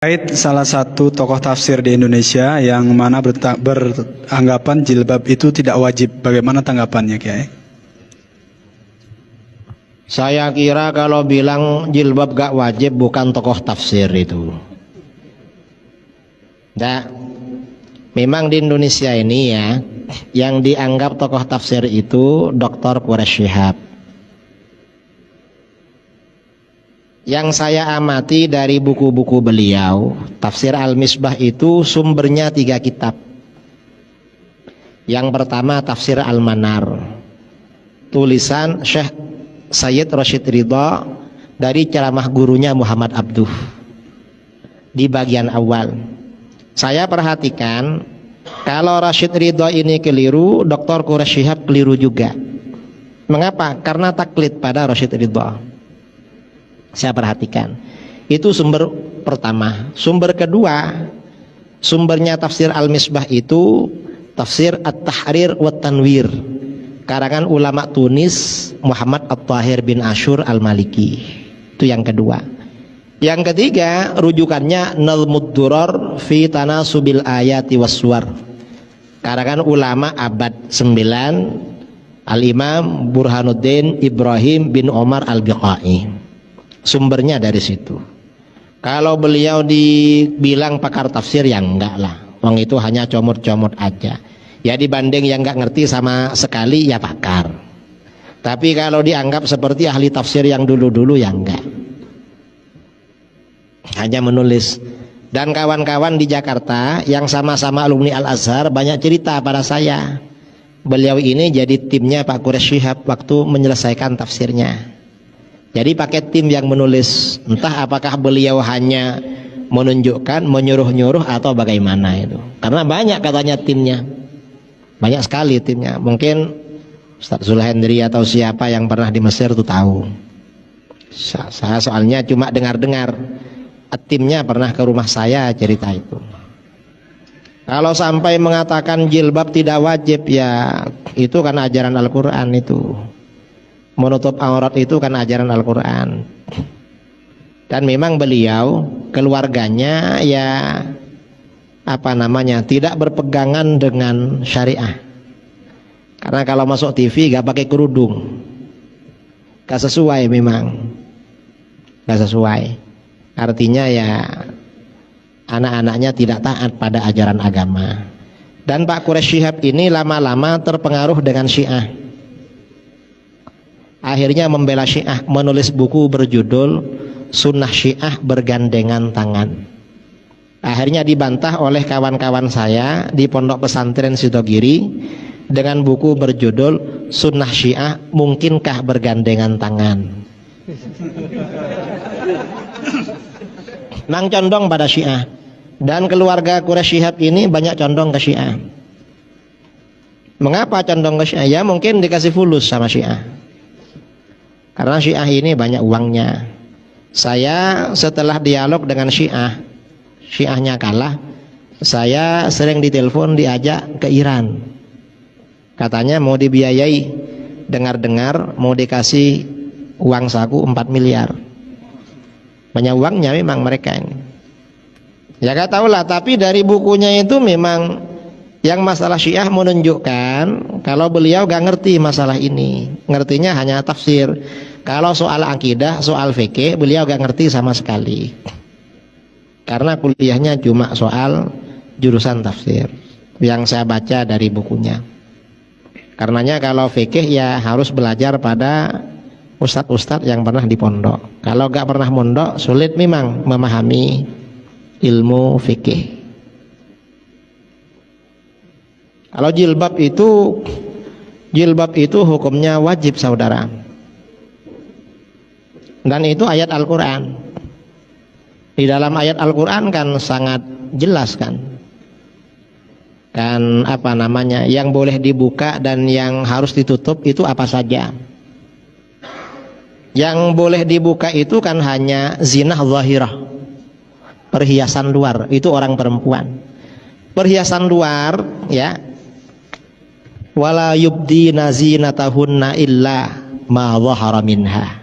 Terkait salah satu tokoh tafsir di Indonesia yang mana beranggapan jilbab itu tidak wajib, bagaimana tanggapannya, Kiai? Saya kira kalau bilang jilbab gak wajib bukan tokoh tafsir itu. Nah, memang di Indonesia ini ya, yang dianggap tokoh tafsir itu Dr. Quraish Shihab. Yang saya amati dari buku-buku beliau, Tafsir Al-Misbah itu sumbernya 3 kitab. Yang pertama Tafsir Al-Manar, tulisan Syekh Sayyid Rashid Ridha dari ceramah gurunya Muhammad Abduh. Di bagian awal saya perhatikan, kalau Rashid Ridha ini keliru, Dr. Quraish Shihab keliru juga. Mengapa? Karena taklid pada Rashid Ridha. Saya perhatikan, itu sumber pertama. Sumber kedua, sumbernya Tafsir Al-Misbah itu Tafsir At-Tahrir wa Tanwir, karangan ulama Tunis Muhammad At-Tahir bin Ashur Al-Maliki. Itu yang kedua. Yang ketiga, rujukannya Nazmud Durar fi Tanasubil Ayati Waswar, karangan ulama abad 9 Al-Imam Burhanuddin Ibrahim bin Omar Al-Biqai. Sumbernya dari situ. Kalau beliau dibilang pakar tafsir, ya enggak lah, wong itu hanya comot-comot aja. Ya dibanding yang enggak ngerti sama sekali, ya pakar. Tapi kalau dianggap seperti ahli tafsir yang dulu-dulu, ya enggak, hanya menulis. Dan kawan-kawan di Jakarta yang sama-sama alumni Al-Azhar banyak cerita pada saya, beliau ini jadi timnya Pak Quraish Shihab waktu menyelesaikan tafsirnya. Jadi pakai tim yang menulis, entah apakah beliau hanya menunjukkan, menyuruh-nyuruh atau bagaimana itu. Karena banyak katanya timnya, banyak sekali timnya. Mungkin Ustaz Zulhendri atau siapa yang pernah di Mesir itu tahu. Saya soalnya cuma dengar-dengar, timnya pernah ke rumah saya cerita itu. Kalau sampai mengatakan jilbab tidak wajib, ya itu kan ajaran Al-Quran itu. Menutup aurat itu kan ajaran Al-Quran. Dan memang beliau, keluarganya ya tidak berpegangan dengan syariah. Karena kalau masuk TV gak pakai kerudung, gak sesuai, memang gak sesuai. Artinya ya anak-anaknya tidak taat pada ajaran agama. Dan Pak Quraish Shihab ini lama-lama terpengaruh dengan Syiah. Akhirnya membela Syiah, menulis buku berjudul Sunnah Syiah Bergandengan Tangan. Akhirnya dibantah oleh kawan-kawan saya di Pondok Pesantren Sidogiri dengan buku berjudul Sunnah Syiah Mungkinkah Bergandengan Tangan. Nang condong pada Syiah. Dan keluarga Quraish Shihab ini banyak condong ke Syiah. Mengapa condong ke Syiah? Ya mungkin dikasih fulus sama Syiah. Karena Syiah ini banyak uangnya. Saya setelah dialog dengan Syiahnya kalah, saya sering ditelepon, diajak ke Iran. Katanya mau dibiayai, dengar-dengar mau dikasih uang saku 4 miliar. Banyak uangnya memang mereka ini. Ya gak tahulah, tapi dari bukunya itu memang yang masalah Syiah menunjukkan kalau beliau gak ngerti masalah ini. Ngertinya hanya tafsir. Kalau soal akidah, soal fikih, beliau gak ngerti sama sekali. Karena kuliahnya cuma soal jurusan tafsir yang saya baca dari bukunya. Karenanya kalau fikih ya harus belajar pada ustadz-ustadz yang pernah di pondok. Kalau gak pernah mondok, sulit memang memahami ilmu fikih. Kalau jilbab itu hukumnya wajib, saudara. Dan itu ayat Al-Quran. Di dalam ayat Al-Quran kan sangat jelas kan yang boleh dibuka dan yang harus ditutup itu apa saja. Yang boleh dibuka itu kan hanya zinah zahirah, perhiasan luar, itu orang perempuan. Perhiasan luar ya, wala yubdina zinatahunna illa ma zahara minha.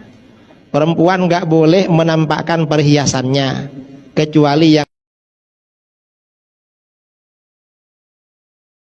Perempuan gak boleh menampakkan perhiasannya kecuali yang